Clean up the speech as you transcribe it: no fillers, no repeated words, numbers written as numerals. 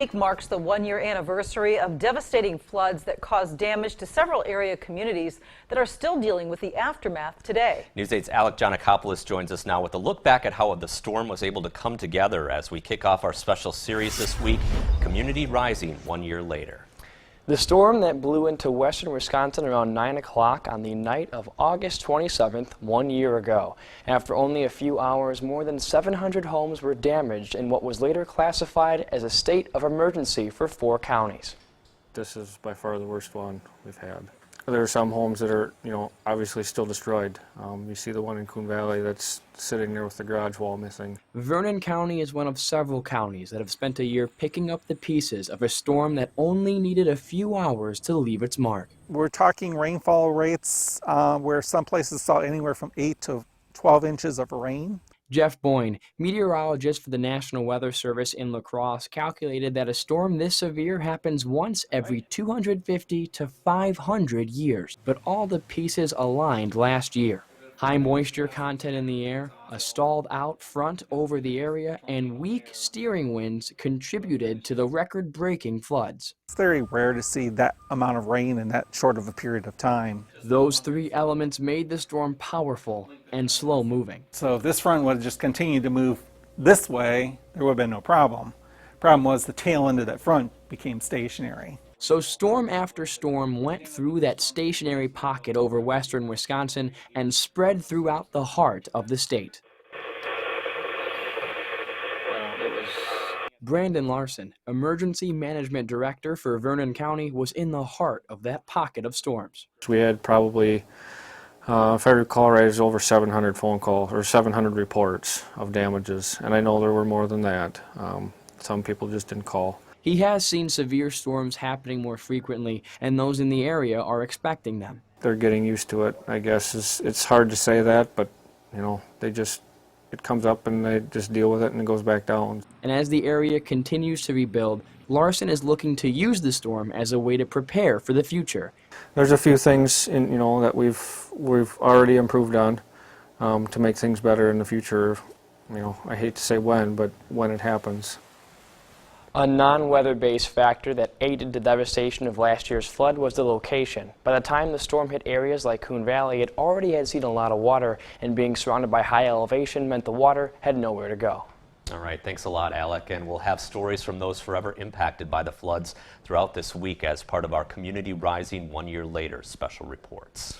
Week marks the one-year anniversary of devastating floods that caused damage to several area communities that are still dealing with the aftermath today. News 8's Alec Giannakopoulos joins us now with a look back at how the storm was able to come together as we kick off our special series this week, Community Rising 1 year later. The storm that blew into western Wisconsin around 9 o'clock on the night of August 27th, 1 year ago. After only a few hours, more than 700 homes were damaged in what was later classified as a state of emergency for 4 counties. This is by far the worst one we've had. There are some homes that are, obviously still destroyed. You see the one in Coon Valley that's sitting there with the garage wall missing. Vernon County is one of several counties that have spent a year picking up the pieces of a storm that only needed a few hours to leave its mark. We're talking rainfall rates where some places saw anywhere from 8 to 12 inches of rain. Jeff Boyne, meteorologist for the National Weather Service in La Crosse, calculated that a storm this severe happens once every 250 to 500 years. But all the pieces aligned last year. High moisture content in the air, a stalled out front over the area, and weak steering winds contributed to the record-breaking floods. It's very rare to see that amount of rain in that short of a period of time. Those 3 elements made the storm powerful and slow-moving. So if this front would have just continued to move this way, there would have been no problem. Problem was the tail end of that front became stationary. So storm after storm went through that stationary pocket over western Wisconsin and spread throughout the heart of the state. Brandon Larson, Emergency Management Director for Vernon County, was in the heart of that pocket of storms. We had probably, if I recall right, it was over 700 phone calls or 700 reports of damages, and I know there were more than that. Some people just didn't call. He has seen severe storms happening more frequently, and those in the area are expecting them. They're getting used to it, I guess. It's hard to say that, but it comes up and they just deal with it and it goes back down. And as the area continues to rebuild, Larson is looking to use the storm as a way to prepare for the future. There's a few things that we've already improved on to make things better in the future. I hate to say when, but when it happens. A non-weather-based factor that aided the devastation of last year's flood was the location. By the time the storm hit areas like Coon Valley, it already had seen a lot of water, and being surrounded by high elevation meant the water had nowhere to go. All right, thanks a lot, Alec, and we'll have stories from those forever impacted by the floods throughout this week as part of our Community Rising 1 year later special reports.